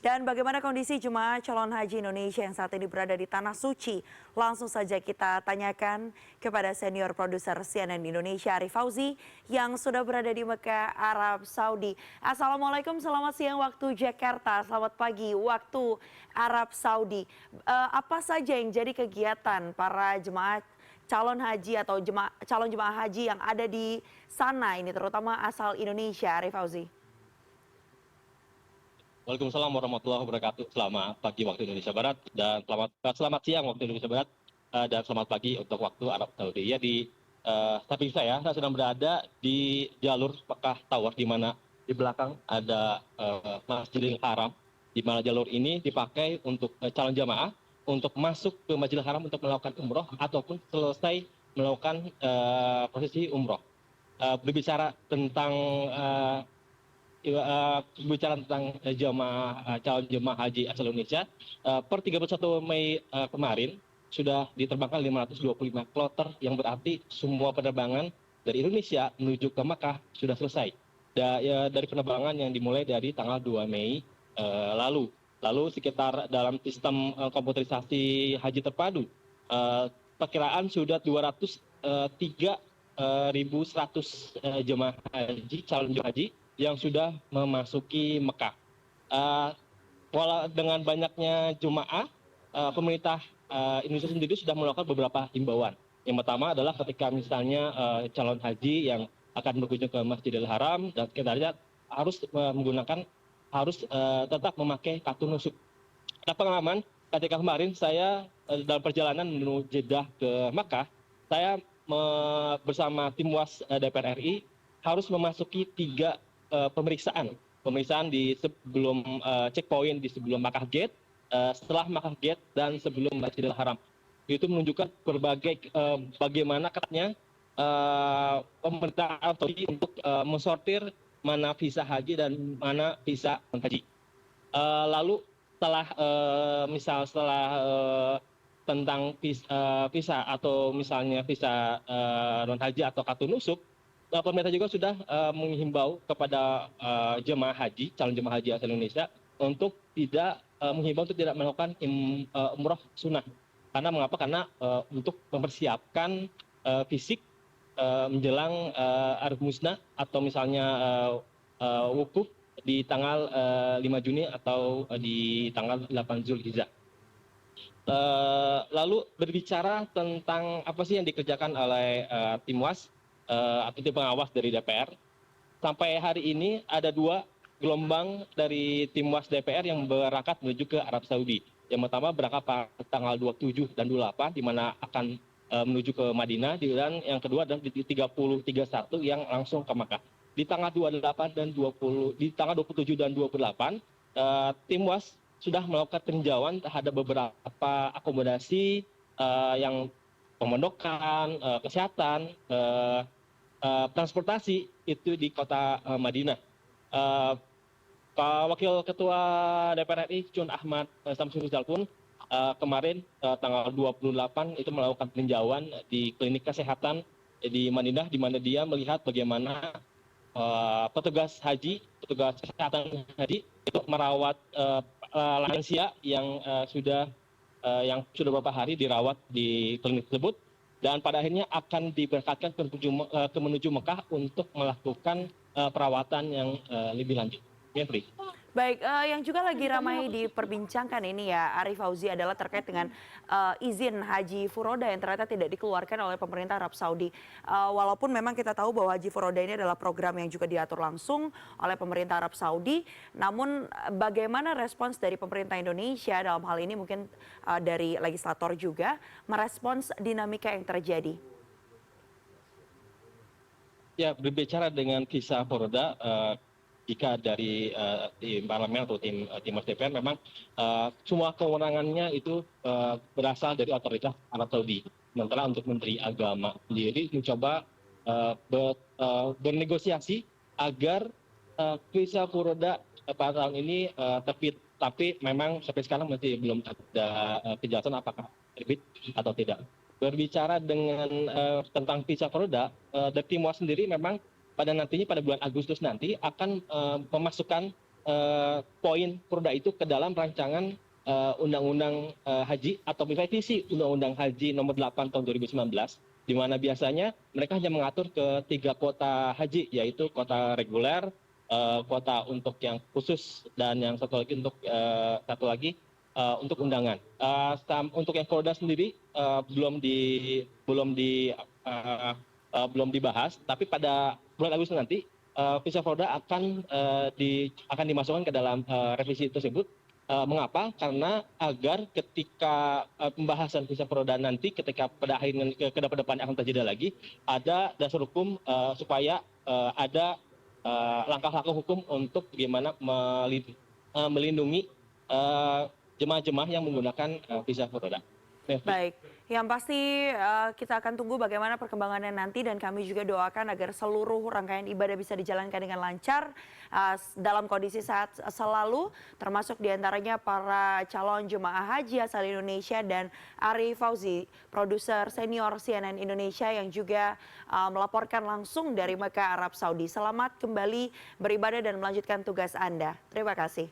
Dan bagaimana kondisi jemaah calon haji Indonesia yang saat ini berada di Tanah Suci? Langsung saja kita tanyakan kepada senior produser CNN Indonesia Arif Fauzi yang sudah berada di Mekah, Arab Saudi. Assalamualaikum, selamat siang waktu Jakarta, selamat pagi waktu Arab Saudi. Apa saja yang jadi kegiatan para jemaah calon haji atau calon jemaah haji yang ada di sana ini, terutama asal Indonesia, Arif Fauzi? Waalaikumsalam warahmatullahi wabarakatuh. Selamat pagi waktu Indonesia Barat dan selamat siang waktu Indonesia Barat dan selamat pagi untuk waktu Arab Saudi. Ya di samping saya sedang berada di jalur Mekah Tower di mana di belakang ada Masjidil Haram, di mana jalur ini dipakai untuk calon jamaah untuk masuk ke Masjidil Haram untuk melakukan umroh ataupun selesai melakukan prosesi umroh. Berbicara tentang berbicara tentang calon jemaah haji asal Indonesia, per 31 Mei kemarin sudah diterbangkan 525 kloter, yang berarti semua penerbangan dari Indonesia menuju ke Makkah sudah selesai. Dari penerbangan yang dimulai dari tanggal 2 Mei lalu. Lalu sekitar dalam sistem komputerisasi haji terpadu, perkiraan sudah 203.100 jemaah haji, calon jemaah haji yang sudah memasuki Mekah. Dengan banyaknya jemaah, pemerintah Indonesia sendiri sudah melakukan beberapa himbauan. Yang pertama adalah ketika misalnya calon haji yang akan berkunjung ke Masjidil Haram dan sekitarnya harus tetap memakai kartu nusuk. Nah, pengalaman ketika kemarin saya dalam perjalanan menuju Jeddah ke Makkah, saya bersama tim WAS DPR RI harus memasuki 3 pemeriksaan di sebelum checkpoint di sebelum Makkah Gate, setelah Makkah Gate, dan sebelum Masjidil Haram. Itu menunjukkan bagaimana ketatnya pemerintah Arab Saudi untuk mensortir mana visa haji dan mana visa non haji. Lalu setelah tentang visa atau misalnya visa non haji atau kartu nusuk, pemerintah juga sudah menghimbau kepada calon jemaah haji asal Indonesia untuk tidak melakukan umroh sunnah. Karena untuk mempersiapkan fisik menjelang Arif Musna atau misalnya wukuf di tanggal 5 Juni atau di tanggal 8 Zulhijjah. Lalu berbicara tentang apa sih yang dikerjakan oleh tim WAS atau tim pengawas dari DPR, sampai hari ini ada 2 gelombang dari tim WAS DPR yang berangkat menuju ke Arab Saudi. Yang pertama berangkat pada tanggal 27 dan 28, di mana akan menuju ke Madinah, dan yang kedua adalah di 30-31 yang langsung ke Makkah. Di tanggal 28 dan 20, di tanggal 27 dan 28, tim WAS sudah melakukan peninjauan terhadap beberapa akomodasi yang pemondokan, kesehatan, transportasi itu di kota Madinah. Wakil Ketua DPR RI Cun Ahmad Samsul Rizal pun kemarin tanggal 28 itu melakukan peninjauan di klinik kesehatan di Madinah, di mana dia melihat bagaimana petugas kesehatan haji itu merawat lansia yang sudah beberapa hari dirawat di klinik tersebut, dan pada akhirnya akan diberangkatkan menuju Mekah untuk melakukan perawatan yang lebih lanjut. Mevri. Baik, yang juga lagi ramai diperbincangkan ini ya, Arif Fauzi, adalah terkait dengan izin haji furoda yang ternyata tidak dikeluarkan oleh pemerintah Arab Saudi. Walaupun memang kita tahu bahwa haji furoda ini adalah program yang juga diatur langsung oleh pemerintah Arab Saudi, namun bagaimana respons dari pemerintah Indonesia dalam hal ini, mungkin dari legislator juga, merespons dinamika yang terjadi? Ya, berbicara dengan visa furoda, jika dari tim parlemen atau tim DPR, memang semua kewenangannya itu berasal dari otoritas Arab Saudi. Sementara untuk Menteri Agama sendiri mencoba bernegosiasi agar visa furoda pada tahun ini terbit, tapi memang sampai sekarang masih belum ada kejelasan apakah terbit atau tidak. Berbicara dengan tentang visa furoda, dari tim WAS sendiri memang pada bulan Agustus nanti akan memasukkan poin perda itu ke dalam rancangan undang-undang haji atau revisi undang-undang haji nomor 8 tahun 2019, di mana biasanya mereka hanya mengatur ke 3 kota haji, yaitu kota reguler, kota untuk yang khusus, dan yang satu lagi untuk undangan. Untuk yang Polda sendiri belum dibahas, tapi pada bulan Agustus nanti visa Polda akan dimasukkan ke dalam revisi tersebut. Mengapa? Karena agar ketika pembahasan visa Polda nanti, ketika pada akhirnya ke depan akan terjadi lagi, ada dasar hukum supaya ada langkah-langkah hukum untuk bagaimana melindungi jemaah-jemaah yang menggunakan visa Polda. Baik, yang pasti kita akan tunggu bagaimana perkembangannya nanti dan kami juga doakan agar seluruh rangkaian ibadah bisa dijalankan dengan lancar dalam kondisi sehat selalu, termasuk diantaranya para calon jemaah haji asal Indonesia dan Ari Fauzi, produser senior CNN Indonesia yang juga melaporkan langsung dari Mekah, Arab Saudi. Selamat kembali beribadah dan melanjutkan tugas Anda. Terima kasih.